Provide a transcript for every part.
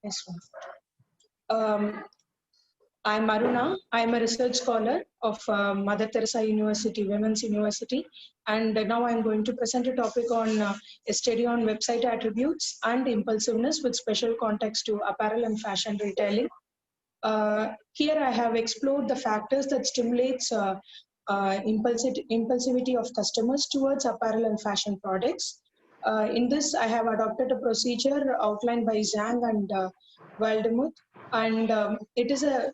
Yes, ma'am. I'm Aruna. I'm a research scholar of Mother Teresa University, Women's University, and now I'm going to present a topic on a study on website attributes and impulsiveness with special context to apparel and fashion retailing. Here I have explored the factors that stimulates impulsivity of customers towards apparel and fashion products. In this, I have adopted a procedure outlined by Zhang and Waldemuth, and it is a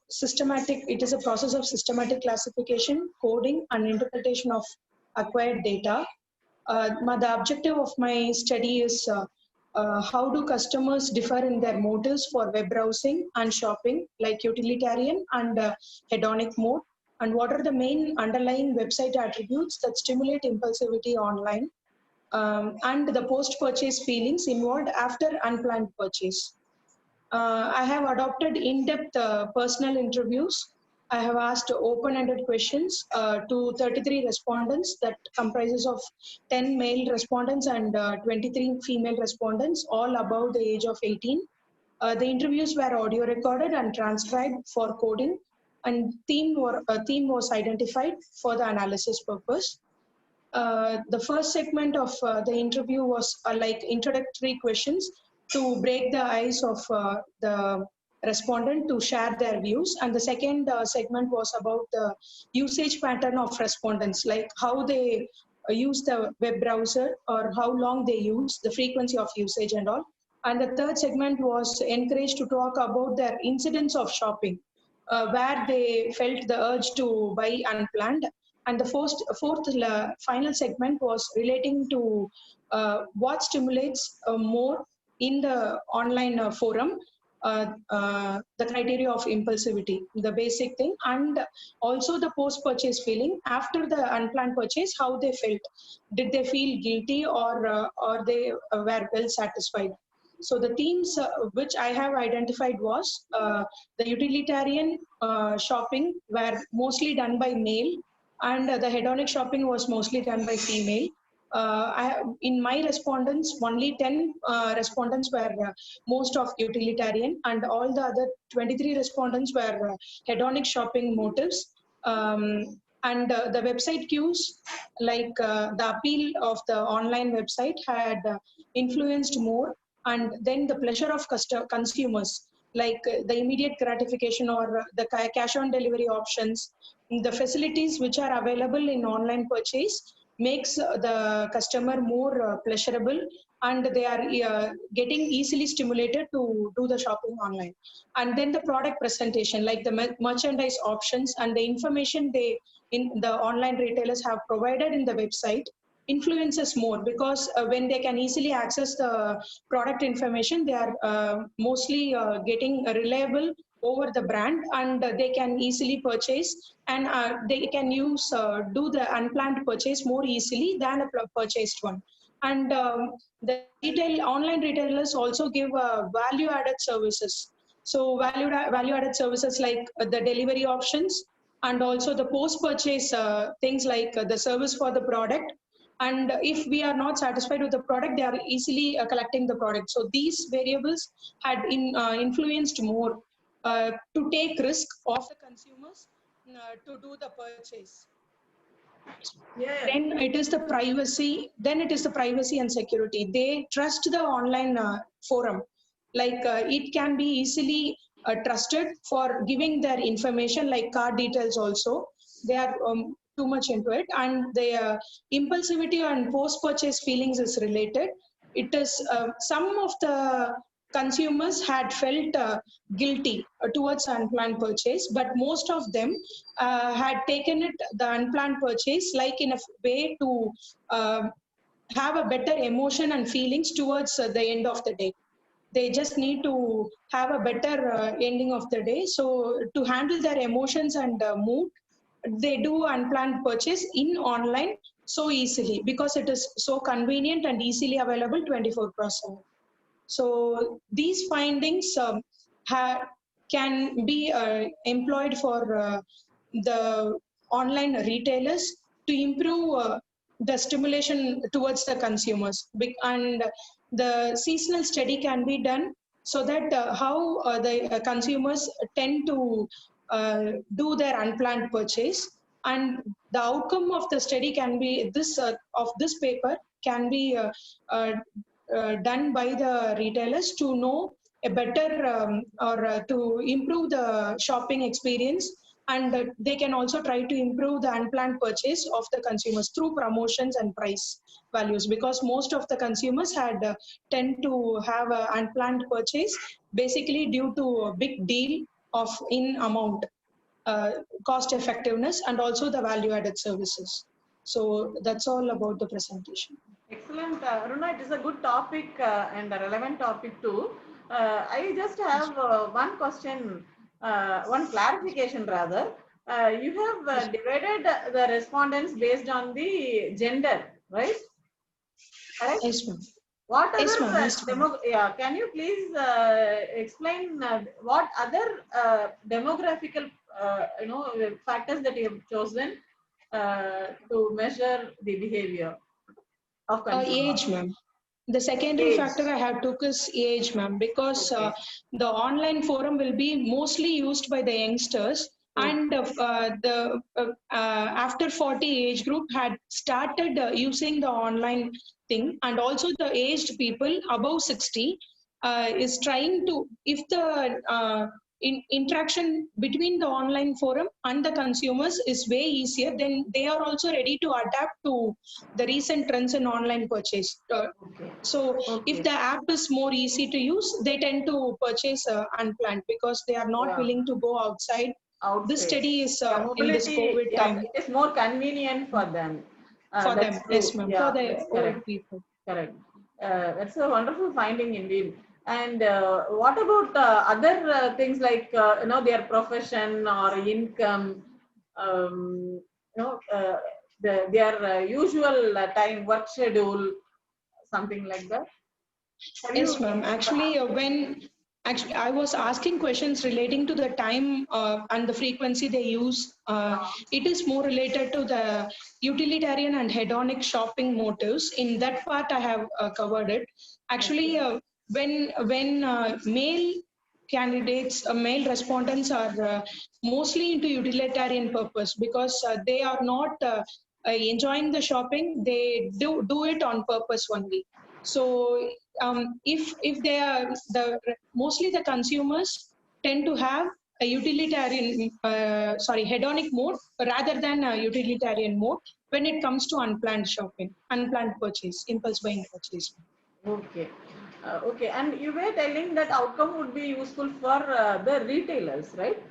process of systematic classification, coding, and interpretation of acquired data. The objective of my study is how do customers differ in their motives for web browsing and shopping, like utilitarian and hedonic mode, and what are the main underlying website attributes that stimulate impulsivity online, and the post-purchase feelings involved after unplanned purchase. I have adopted in-depth personal interviews. I have asked open-ended questions to 33 respondents that comprises of 10 male respondents and 23 female respondents, all above the age of 18. The interviews were audio recorded and transcribed for coding, and a theme was identified for the analysis purpose. The first segment of the interview was like introductory questions to break the ice of the respondent to share their views. And the second segment was about the usage pattern of respondents, like how they use the web browser or how long they use, the frequency of usage and all. And the third segment was encouraged to talk about their incidents of shopping, where they felt the urge to buy unplanned. And the fourth final segment was relating to what stimulates more in the online forum, the criteria of impulsivity, the basic thing, and also the post-purchase feeling after the unplanned purchase, how they felt. Did they feel guilty or they were well satisfied? So the themes which I have identified was the utilitarian shopping were mostly done by male, and the hedonic shopping was mostly done by female. In my respondents, only 10 respondents were most of utilitarian, and all the other 23 respondents were hedonic shopping motives. And the website cues, like the appeal of the online website had influenced more, and then the pleasure of consumers, like the immediate gratification or the cash on delivery options, the facilities which are available in online purchase makes the customer more pleasurable, and they are getting easily stimulated to do the shopping online. And then the product presentation, like the merchandise options and the information they in the online retailers have provided in the website influences more, because when they can easily access the product information, they are mostly getting a reliable over the brand, and they can easily purchase, and they can do the unplanned purchase more easily than a purchased one. And the online retailers also give value added services. So value added services like the delivery options, and also the post purchase things like the service for the product. And if we are not satisfied with the product, they are easily collecting the product. So these variables had influenced more to take risk of the consumers to do the purchase. Yeah. Then it is the privacy. Then it is the privacy and security. They trust the online forum, like it can be easily trusted for giving their information, like card details. Also, they are too much into it, and the impulsivity and post-purchase feelings is related. It is some of the consumers had felt guilty towards unplanned purchase, but most of them had taken it the unplanned purchase like in a way to have a better emotion and feelings towards the end of the day. They just need to have a better ending of the day. So to handle their emotions and mood, they do unplanned purchase in online so easily, because it is so convenient and easily available 24/7. So these findings can be employed for the online retailers to improve the stimulation towards the consumers. And the seasonal study can be done so that how the consumers tend to do their unplanned purchase, and the outcome of the study can be this of this paper can be uh, done by the retailers to know a better or to improve the shopping experience, and they can also try to improve the unplanned purchase of the consumers through promotions and price values, because most of the consumers had tend to have an unplanned purchase basically due to a big deal of in amount, uh, cost effectiveness, and also the value added services. So that's all about the presentation. Excellent, Aruna. It is a good topic and a relevant topic too. I just have one question, one clarification rather. You have divided the respondents based on the gender, right? Correct? Yes, ma'am. What Yes, other ma'am. Yes, ma'am. yeah, can you please explain what other demographical factors that you have chosen to measure the behavior of consumers? Age, ma'am. The secondary Age. factor I have took is age, ma'am, because Okay. the online forum will be mostly used by the youngsters, Okay. and the after 40 age group had started using the online thing, and also the aged people above 60 is trying to, if the interaction between the online forum and the consumers is way easier, then they are also ready to adapt to the recent trends in online purchase. Okay. So if Okay. the app is more easy to use, they tend to purchase unplanned because they are not Yeah. willing to go outside. This Outside. study is Yeah, in this mobility. COVID Yeah, time it is more convenient for them. for That's them. Yes, true. ma'am. For Yeah, the that's old correct. people. Correct. That's a wonderful finding indeed. And what about other things like their profession or income, their usual time work schedule, something like that? Have Yes, you? ma'am. Actually, actually I was asking questions relating to the time and the frequency they use. It is more related to the utilitarian and hedonic shopping motives. In that part, I have covered it. Actually, Okay. when male candidates, male respondents are mostly into utilitarian purpose because they are not enjoying the shopping. They do it on purpose only. So if they are mostly the consumers tend to have a utilitarian hedonic mode rather than a utilitarian mode when it comes to unplanned shopping, unplanned purchase, impulse buying purchase. Okay. Okay. And you were telling that outcome would be useful for the retailers, right?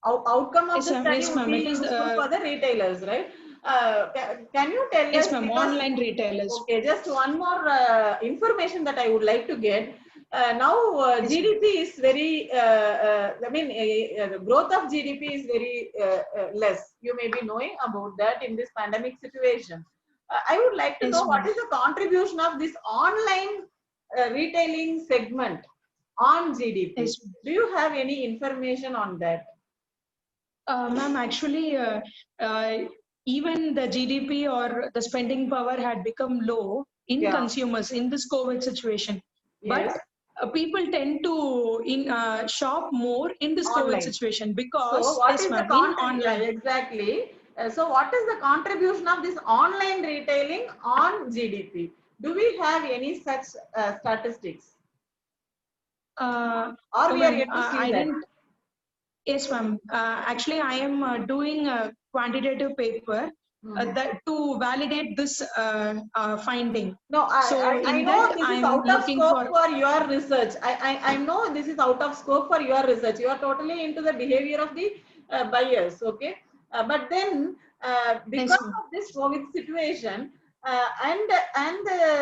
Outcome of Yes, the study yes, would ma'am. It be is useful for the retailers, right? Can you tell yes, us, ma'am. because Online retailers. okay, just one more information that I would like to get. Now Yes, ma'am. GDP is very, the growth of GDP is very less. You may be knowing about that in this pandemic situation. I would like to know Yes, what ma'am. is the contribution of this online retailing segment on GDP. Yes, ma'am. Do you have any information on that? Ma'am, actually, uh, even the GDP or the spending power had become low in Yeah. consumers in this COVID situation. But Yes. people tend to shop more in this COVID Online. situation So because, what yes, is the ma'am, in yeah, online. exactly. So what is the contribution of this online retailing on GDP? Do we have any such statistics, Uh, or we are ma'am, yet to see I that? didn't. Yes, ma'am. Actually, I am doing a quantitative paper Mhm. that to validate this finding. No, So I in know that, this I is am out of looking scope for. for your research. I know this is out of scope for your research. You are totally into the behavior of the buyers, okay? But then, Yes, because ma'am. of this COVID situation,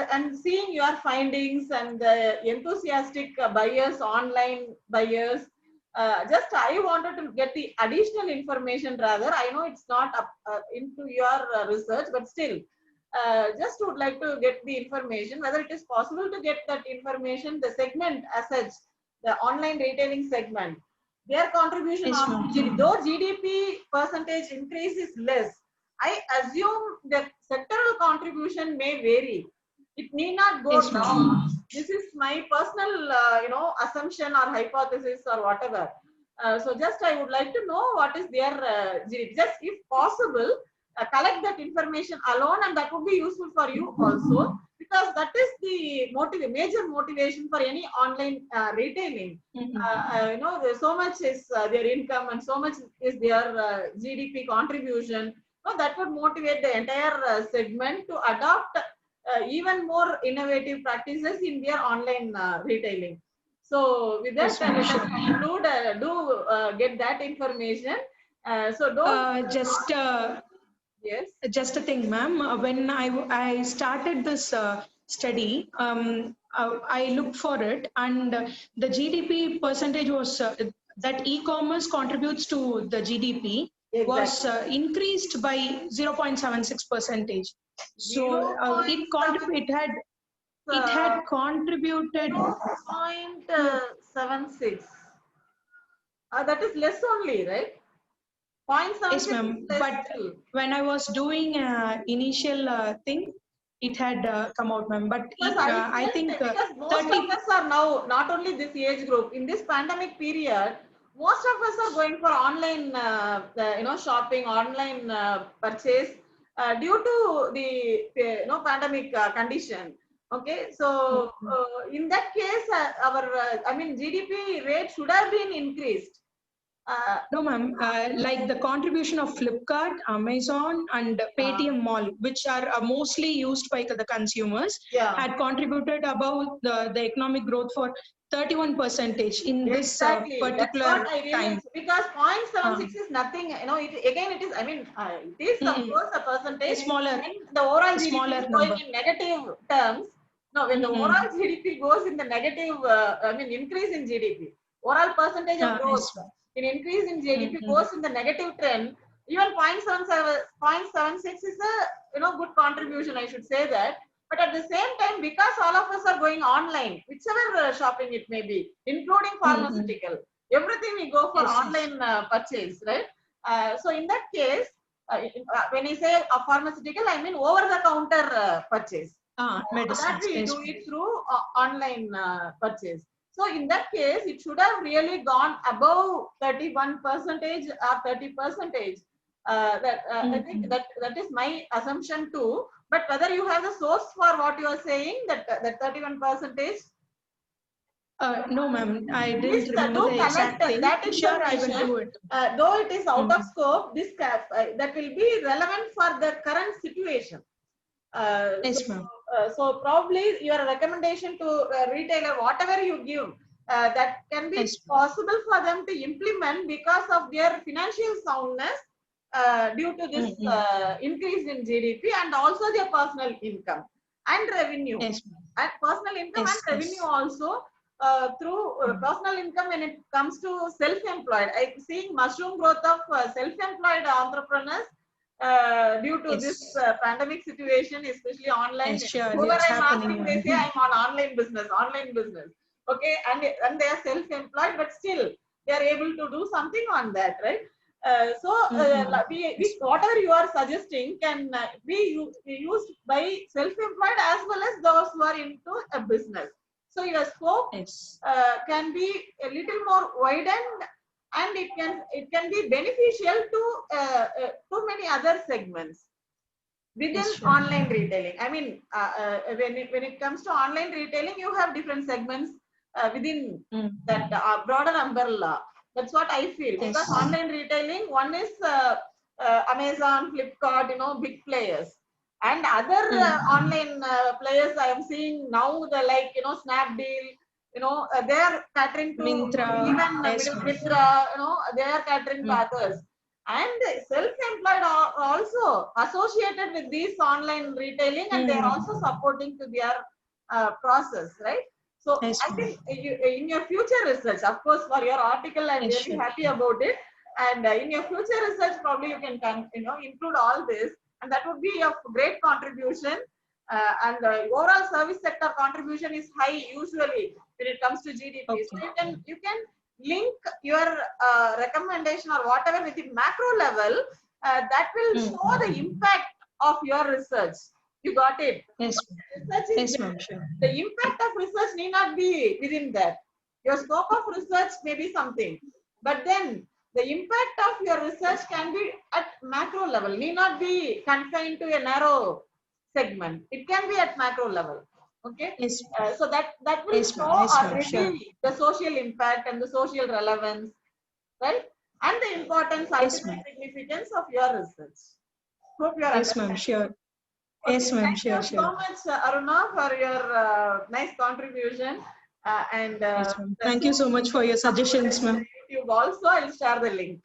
and seeing your findings and the enthusiastic buyers, online buyers, just I wanted to get the additional information rather. I know it's not up into your research, but still just would like to get the information whether it is possible to get that information, the segment as such, the online retailing segment, their contribution Yes, on ma'am. though GDP percentage increase is less, I assume the sectoral contribution may vary. It need not go Yes, ma'am. down. This is my personal, assumption or hypothesis or whatever. So just I would like to know what is their GDP. Just if possible, collect that information alone, and that would be useful for you also, because that is the major motivation for any online retailing. There's so much is their income and so much is their GDP contribution. So that would motivate the entire segment to adopt even more innovative practices in their online retailing. So with that, Yes, ma'am. let us Sure. conclude. Get that information. So don't. Yes. Just a thing, ma'am. When I started this study, I looked for it, and the GDP percentage was that e-commerce contributes to the GDP was Exactly. increased by 0.76 percentage. So Zero point it had contributed. 0.76. That is less only, right? Yes, 0.76 is ma'am. less But still. when I was doing initial thing, it had come out, ma'am. But Because I think because most 30. of us are now, not only this age group, in this pandemic period, most of us are going for online, shopping, online purchase due to the pandemic condition. Okay, so in that case, our GDP rate should have been increased. No, ma'am. Like the contribution of Flipkart, Amazon, and Paytm Mall, which are mostly used by the consumers, Yeah. had contributed above the economic growth for 31% in this Exactly. That's particular what I really, time. because 0.76 is nothing. Again, it is. It is of course a A percentage. smaller, When the overall a GDP smaller is going number. in negative terms, no, when the overall GDP goes in the negative, increase in GDP, overall percentage of growth, Yes, ma'am. in increase in GDP goes in the negative trend. Even 0.76 is a good contribution. I should say that. But at the same time, because all of us are going online, whichever shopping it may be, including pharmaceutical, everything we go for Yes, yes. online purchase, right? So in that case, when I say pharmaceutical, I mean over-the-counter purchase. That Medicines. we Yes, do ma'am. it through online purchase. So in that case, it should have really gone above 31% or 30%. I think that is my assumption too. But whether you have the source for what you are saying, that 31%, No, ma'am. I please didn't remember do the collect exact thing. that Sure, I will information. do it. Though it is out of scope, this that will be relevant for the current situation. Yes, ma'am. So probably your recommendation to retailer, whatever you give, that can be Yes, ma'am. possible for them to implement because of their financial soundness due to this increase in GDP and also their personal income and revenue. Yes, ma'am. And personal income and Yes, revenue yes. also through personal income when it comes to self-employed. I'm seeing mushroom growth of self-employed entrepreneurs due to this Yes. pandemic situation, especially online. Yes, sure. Whoever It's I'm happening, asking, they say ma'am. I'm on online business. Okay, and they are self-employed, but still they are able to do something on that, right? Whatever you are suggesting can be used by self-employed as well as those who are into a business. So your scope Yes. can be a little more widened, and it can be beneficial to many other segments within Yes, sure. online retailing. When it comes to online retailing, you have different segments within that broader umbrella. That's what I feel. Because Yes. online retailing, one is Amazon, Flipkart, big players. And other online players I am seeing now, the Snapdeal, they are catering to Mintra. even Yes, middle ma'am. Mitra, they are catering to others. And self-employed are also associated with these online retailing, and they are also supporting to their process, right? So Yes, I ma'am. think in your future research, of course, for your article, I'm Yes, really sure. happy about it. And in your future research, probably you can include all this, and that would be of great contribution. And overall service sector contribution is high usually when it comes to GDP. Okay. So you can link your recommendation or whatever with the macro level that will show the impact of your research You got it? Yes. Research is Yes, there. ma'am. Sure. The impact of research need not be within that. Your scope of research may be something, but then the impact of your research can be at macro level, need not be confined to a narrow segment. It can be at macro level. Okay. Yes. So that will Yes, show ma'am. Yes, or ma'am. reveal Sure. the social impact and the social relevance, right? And the importance, Yes, ultimate ma'am. significance of your research. Hope you are Yes, ma'am. understanding. Sure. Okay, Yes, ma'am. thank you Sure. so Sure. much, Aruna, for your nice contribution. And Yes, ma'am. the Thank you so same much for your uploaded suggestions, in the ma'am. YouTube also. I'll share the link.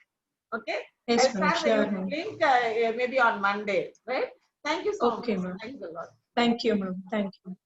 Okay, I'll Yes, ma'am. share the Sure, YouTube ma'am. link maybe on Monday, right? Thank you so much. Okay, ma'am. Thanks a lot. Thank you, ma'am. Thank you.